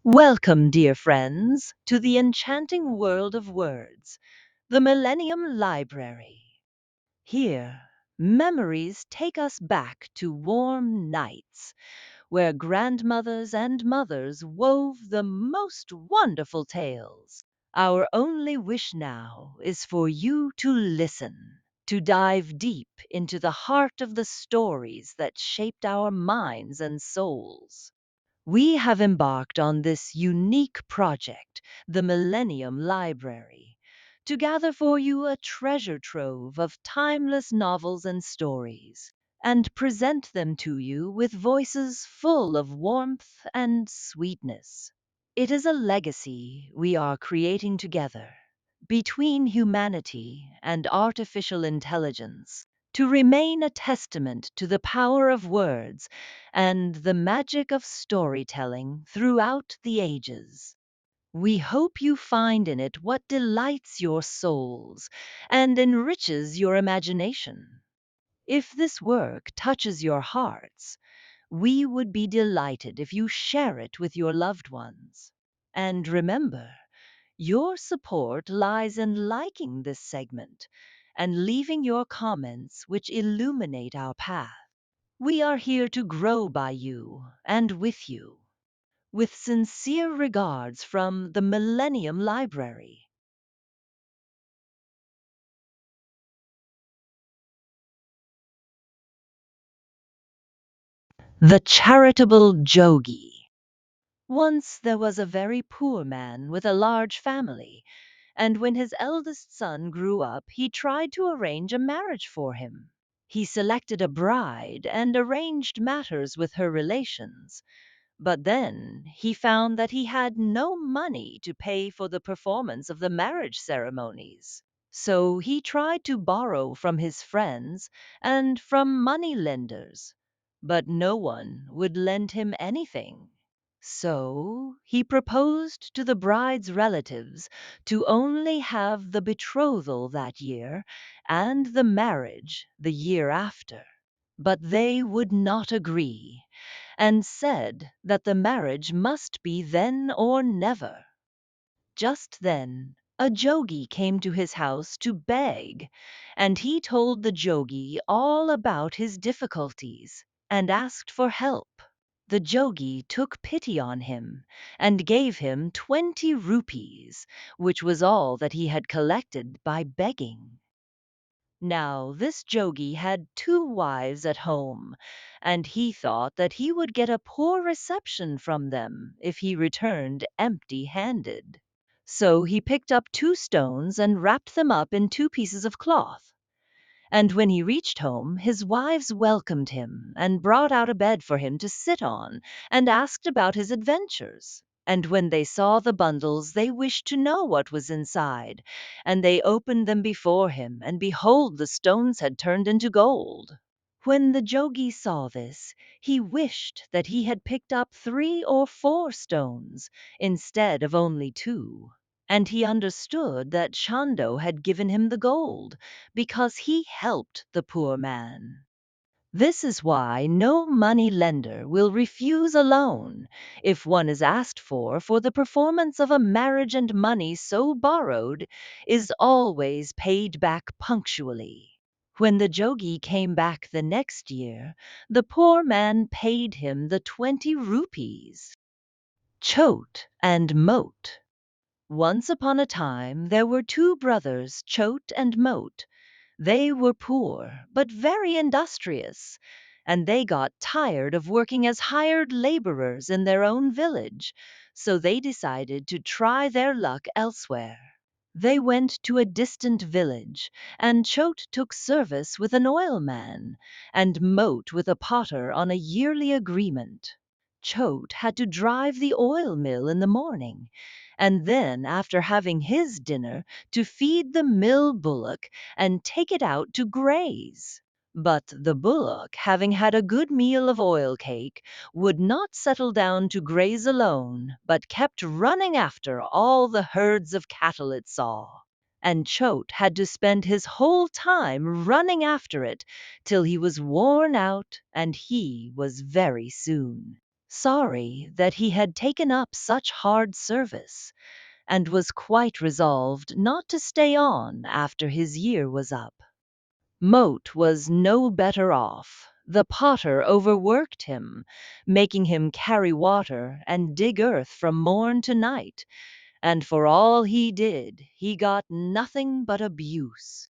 Welcome, dear friends, to the enchanting world of words, the Millennium Library. Here, memories take us back to warm nights where grandmothers and mothers wove the most wonderful tales. Our only wish now is for you to listen, to dive deep into the heart of the stories that shaped our minds and souls. We have embarked on this unique project, the Millennium Library, to gather for you a treasure trove of timeless novels and stories, and present them to you with voices full of warmth and sweetness. It is a legacy we are creating together between humanity and artificial intelligence to remain a testament to the power of words and the magic of storytelling throughout the ages. We hope you find in it what delights your souls and enriches your imagination. If this work touches your hearts, we would be delighted if you share it with your loved ones. And remember, your support lies in liking this segment and leaving your comments which illuminate our path. We are here to grow by you and with you. With sincere regards from the Millennium Library. The Charitable Jogi. Once there was a very poor man with a large family, and when his eldest son grew up, he tried to arrange a marriage for him. He selected a bride and arranged matters with her relations. But then he found that he had no money to pay for the performance of the marriage ceremonies. So he tried to borrow from his friends and from money lenders, but no one would lend him anything. So he proposed to the bride's relatives to only have the betrothal that year and the marriage the year after. But they would not agree and said that the marriage must be then or never. Just then, a jogi came to his house to beg, and he told the jogi all about his difficulties and asked for help. The jogi took pity on him and gave him 20 rupees, which was all that he had collected by begging. Now, this jogi had two wives at home, and he thought that he would get a poor reception from them if he returned empty handed. So he picked up two stones and wrapped them up in two pieces of cloth. And when he reached home, his wives welcomed him and brought out a bed for him to sit on and asked about his adventures. And when they saw the bundles, they wished to know what was inside, and they opened them before him, and behold, the stones had turned into gold. When the jogi saw this, he wished that he had picked up 3 or 4 stones instead of only two. And he understood that Chando had given him the gold because he helped the poor man. This is why no money lender will refuse a loan if one is asked for the performance of a marriage, and money so borrowed is always paid back punctually. When the jogi came back the next year, the poor man paid him the 20 rupees. Chote and Mote. Once upon a time there were two brothers, Chote and Mote. They were poor, but very industrious, and they got tired of working as hired laborers in their own village, so they decided to try their luck elsewhere. They went to a distant village, and Choate took service with an oilman, and Mote with a potter on a yearly agreement. Choate had to drive the oil mill in the morning, and then, after having his dinner, to feed the mill bullock and take it out to graze. But the bullock, having had a good meal of oil cake, would not settle down to graze alone, but kept running after all the herds of cattle it saw. And Choate had to spend his whole time running after it till he was worn out, and he was very soon. sorry that he had taken up such hard service, and was quite resolved not to stay on after his year was up. Moat was no better off. The potter overworked him, making him carry water and dig earth from morn to night, and for all he did, he got nothing but abuse.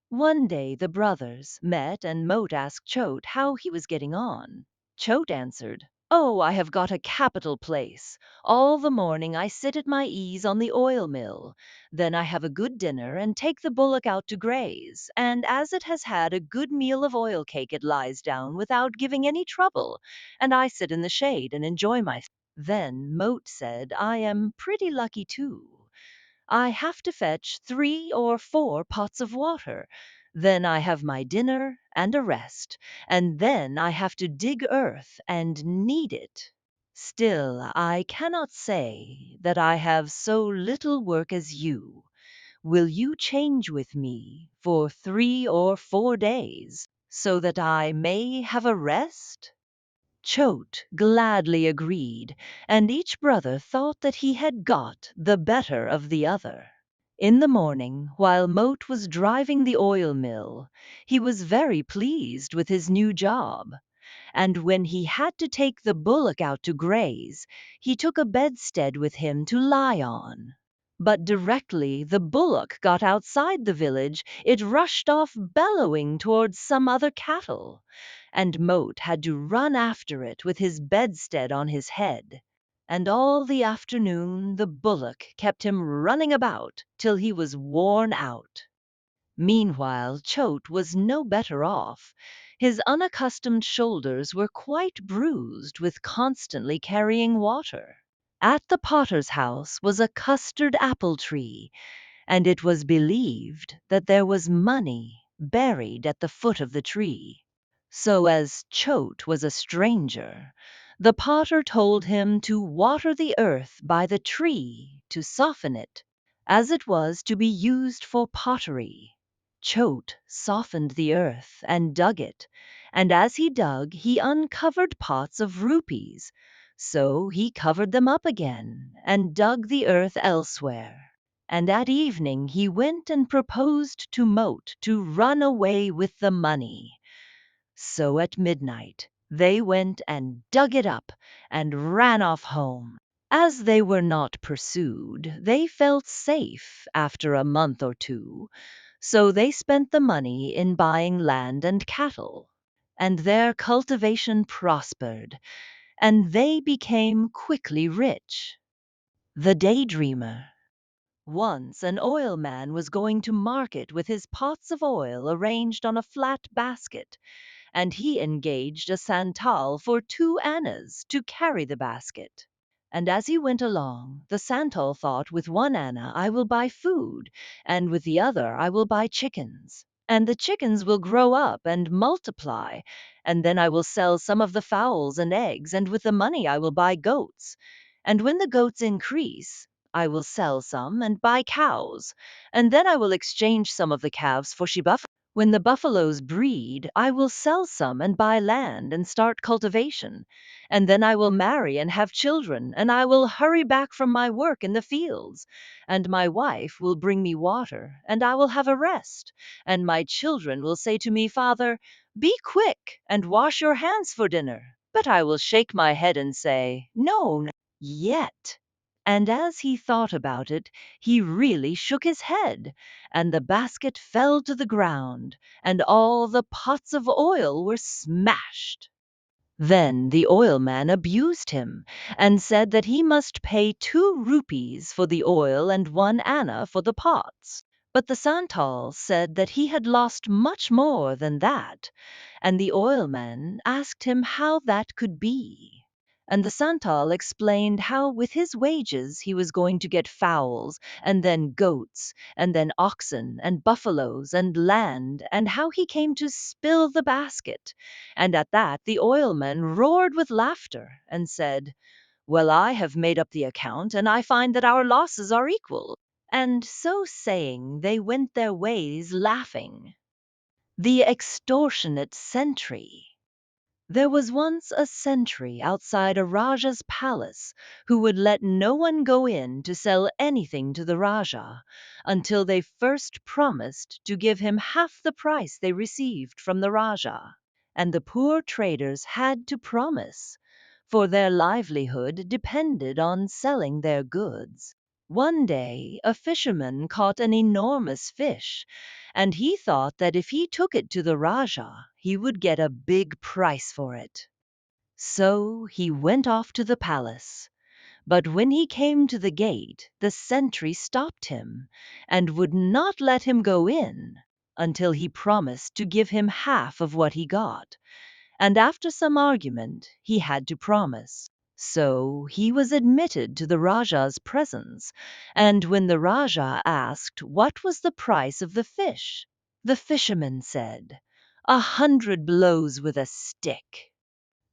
One day the brothers met and Moat asked Choate how he was getting on. Choate answered, "Oh, I have got a capital place. All the morning I sit at my ease on the oil mill. Then I have a good dinner and take the bullock out to graze, and as it has had a good meal of oil cake it lies down without giving any trouble, and I sit in the shade and enjoy myself." Then Moat said, "I am pretty lucky too. I have to fetch 3 or 4 pots of water. Then I have my dinner and a rest, and then I have to dig earth and knead it. Still, I cannot say that I have so little work as you. Will you change with me for 3 or 4 days, so that I may have a rest?" Choate gladly agreed, and each brother thought that he had got the better of the other. In the morning, while Moat was driving the oil mill, he was very pleased with his new job, and when he had to take the bullock out to graze, he took a bedstead with him to lie on. But directly the bullock got outside the village, it rushed off bellowing towards some other cattle, and Moat had to run after it with his bedstead on his head. And all the afternoon the bullock kept him running about till he was worn out. Meanwhile, Choate was no better off. His unaccustomed shoulders were quite bruised with constantly carrying water. At the potter's house was a custard apple tree, and it was believed that there was money buried at the foot of the tree. So, as Choate was a stranger, the potter told him to water the earth by the tree to soften it, as it was to be used for pottery. Choate softened the earth and dug it, and as he dug he uncovered pots of rupees, so he covered them up again and dug the earth elsewhere. And at evening he went and proposed to Moat to run away with the money. So at midnight they went and dug it up and ran off home. As they were not pursued, they felt safe after a month or two, so they spent the money in buying land and cattle, and their cultivation prospered, and they became quickly rich. The Daydreamer. Once an oilman was going to market with his pots of oil arranged on a flat basket, and he engaged a santal for 2 annas to carry the basket. And as he went along, the santal thought, with 1 anna I will buy food, and with the other I will buy chickens. And the chickens will grow up and multiply, and then I will sell some of the fowls and eggs, and with the money I will buy goats. And when the goats increase, I will sell some and buy cows, and then I will exchange some of the calves for she buffaloes. When the buffaloes breed, I will sell some and buy land and start cultivation. And then I will marry and have children, and I will hurry back from my work in the fields. And my wife will bring me water, and I will have a rest. And my children will say to me, "Father, be quick and wash your hands for dinner." But I will shake my head and say, "No, not yet." And as he thought about it, he really shook his head, and the basket fell to the ground, and all the pots of oil were smashed. Then the oilman abused him, and said that he must pay 2 rupees for the oil and 1 anna for the pots. But the santal said that he had lost much more than that, and the oilman asked him how that could be. And the santal explained how with his wages he was going to get fowls, and then goats, and then oxen and buffaloes and land, and how he came to spill the basket. And at that the oilman roared with laughter and said, "Well, I have made up the account, and I find that our losses are equal." And so saying, they went their ways laughing. The extortionate sentry. There was once a sentry outside a Raja's palace who would let no one go in to sell anything to the Raja until they first promised to give him half the price they received from the Raja. And the poor traders had to promise, for their livelihood depended on selling their goods. One day, a fisherman caught an enormous fish, and he thought that if he took it to the Raja, he would get a big price for it. So he went off to the palace. But when he came to the gate, the sentry stopped him and would not let him go in until he promised to give him half of what he got. And after some argument, he had to promise. So he was admitted to the Raja's presence, and when the Raja asked what was the price of the fish, the fisherman said, 100 blows with a stick.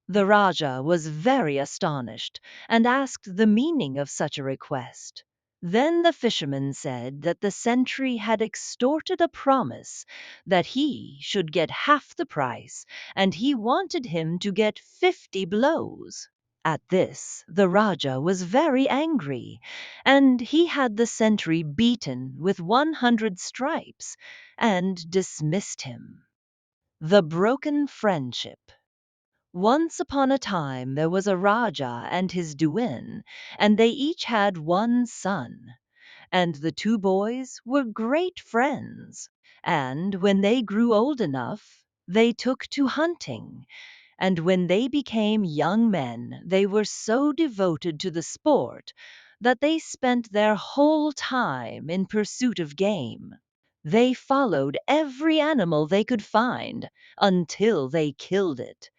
The Raja was very astonished and asked the meaning of such a request. Then the fisherman said that the sentry had extorted a promise that he should get half the price, and he wanted him to get 50 blows. At this, the Raja was very angry, and he had the sentry beaten with 100 stripes and dismissed him. The broken friendship. Once upon a time there was a Raja and his Duin, and they each had one son, and the two boys were great friends. And when they grew old enough, they took to hunting, and when they became young men, they were so devoted to the sport that they spent their whole time in pursuit of game. They followed every animal they could find until they killed it,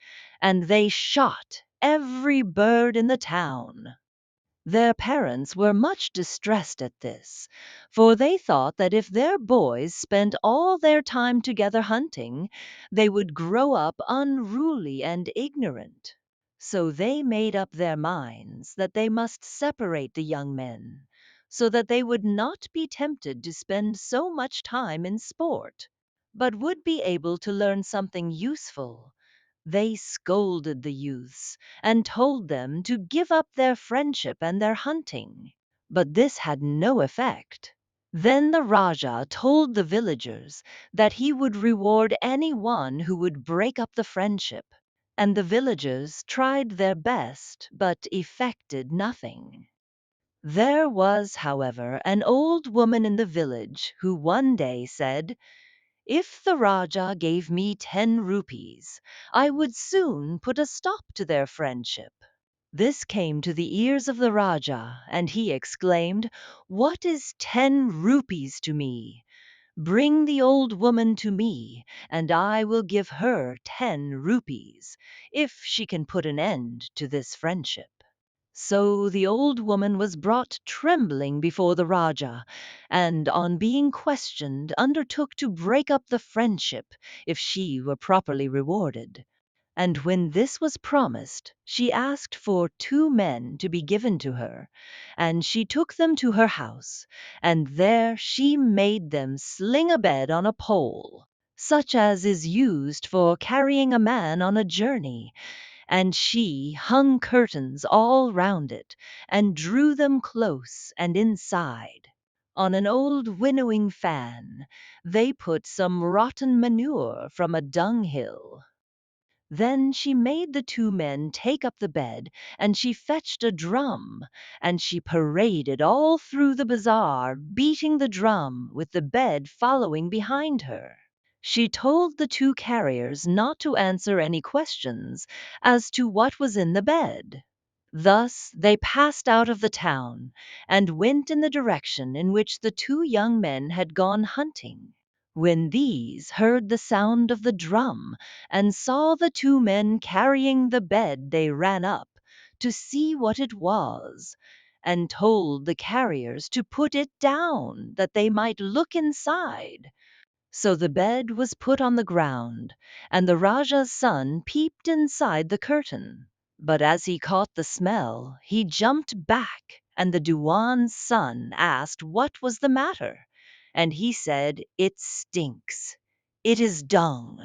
and they shot every bird in the town. Their parents were much distressed at this, for they thought that if their boys spent all their time together hunting, they would grow up unruly and ignorant. So they made up their minds that they must separate the young men, so that they would not be tempted to spend so much time in sport, but would be able to learn something useful. They scolded the youths and told them to give up their friendship and their hunting. But this had no effect. Then the Raja told the villagers that he would reward any one who would break up the friendship, and the villagers tried their best but effected nothing. There was, however, an old woman in the village who one day said, "If the Raja gave me 10 rupees, I would soon put a stop to their friendship." This came to the ears of the Raja, and he exclaimed, "What is 10 rupees to me? Bring the old woman to me, and I will give her 10 rupees, if she can put an end to this friendship." So the old woman was brought trembling before the Raja, and on being questioned undertook to break up the friendship if she were properly rewarded. And when this was promised, she asked for 2 men to be given to her, and she took them to her house, and there she made them sling a bed on a pole, such as is used for carrying a man on a journey, and she hung curtains all round it, and drew them close, and inside, on an old winnowing fan, they put some rotten manure from a dunghill. Then she made the 2 men take up the bed, and she fetched a drum, and she paraded all through the bazaar, beating the drum, with the bed following behind her. She told the 2 carriers not to answer any questions as to what was in the bed. Thus they passed out of the town, and went in the direction in which the 2 young men had gone hunting. When these heard the sound of the drum, and saw the 2 men carrying the bed, they ran up to see what it was, and told the carriers to put it down, that they might look inside. So the bed was put on the ground, and the Raja's son peeped inside the curtain. But as he caught the smell, he jumped back, and the Dewan's son asked what was the matter, and he said, "It stinks. It is dung."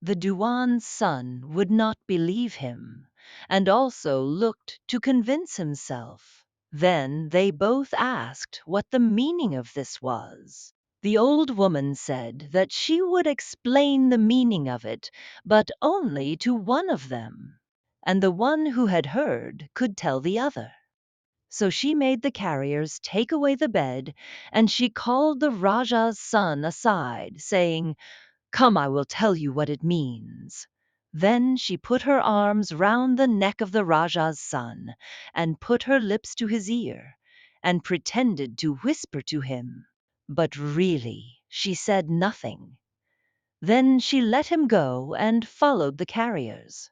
The Duan's son would not believe him, and also looked to convince himself. Then they both asked what the meaning of this was. The old woman said that she would explain the meaning of it, but only to one of them, and the one who had heard could tell the other. So she made the carriers take away the bed, and she called the Rajah's son aside, saying, "Come, I will tell you what it means." Then she put her arms round the neck of the Rajah's son, and put her lips to his ear, and pretended to whisper to him. But really she said nothing. Then she let him go and followed the carriers.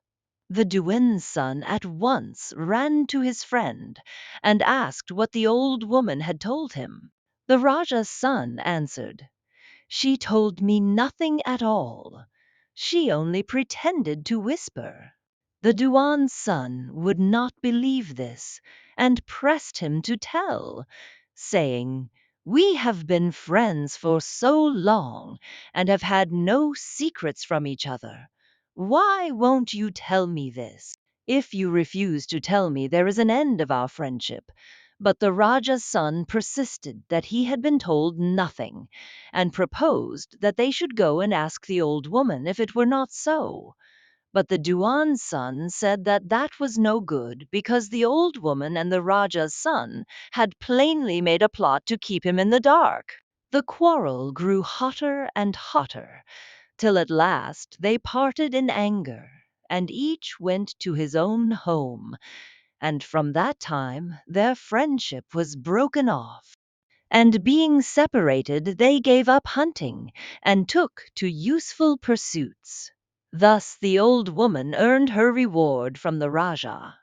The Duen's son at once ran to his friend and asked what the old woman had told him. The Rajah's son answered, "She told me nothing at all. She only pretended to whisper." The Duan's son would not believe this, and pressed him to tell, saying, "We have been friends for so long, and have had no secrets from each other. Why won't you tell me this? If you refuse to tell me, there is an end of our friendship." But the Rajah's son persisted that he had been told nothing, and proposed that they should go and ask the old woman if it were not so. But the Duan's son said that that was no good, because the old woman and the Rajah's son had plainly made a plot to keep him in the dark. The quarrel grew hotter and hotter, till at last they parted in anger, and each went to his own home, and from that time their friendship was broken off. And being separated, they gave up hunting and took to useful pursuits. Thus the old woman earned her reward from the Rajah.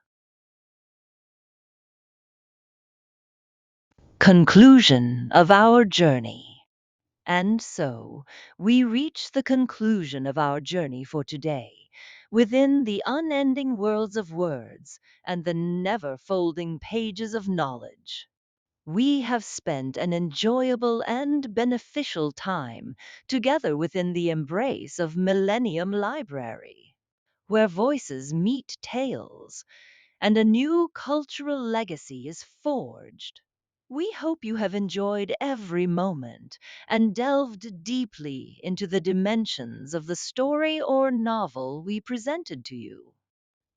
Conclusion of our journey. And so we reach the conclusion of our journey for today, within the unending worlds of words and the never folding pages of knowledge. We have spent an enjoyable and beneficial time together within the embrace of Millennium Library, where voices meet tales and a new cultural legacy is forged. We hope you have enjoyed every moment and delved deeply into the dimensions of the story or novel we presented to you.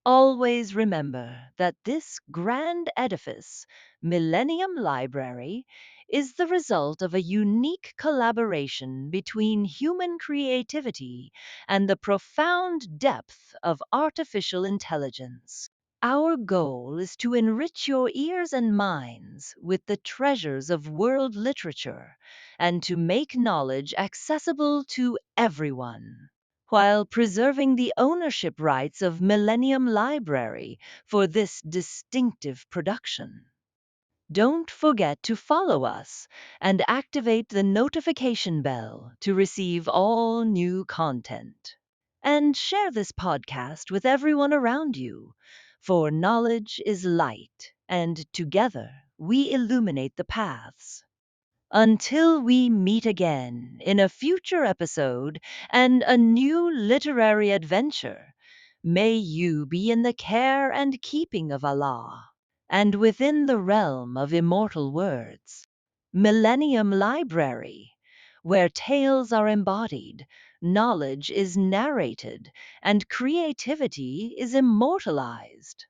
Always remember that this grand edifice, Millennium Library, is the result of a unique collaboration between human creativity and the profound depth of artificial intelligence. Our goal is to enrich your ears and minds with the treasures of world literature and to make knowledge accessible to everyone, while preserving the ownership rights of Millennium Library for this distinctive production. Don't forget to follow us and activate the notification bell to receive all new content. And share this podcast with everyone around you, for knowledge is light, and together we illuminate the paths. Until we meet again in a future episode and a new literary adventure, may you be in the care and keeping of Allah, and within the realm of immortal words. Millennium Library, where tales are embodied, knowledge is narrated, and creativity is immortalized.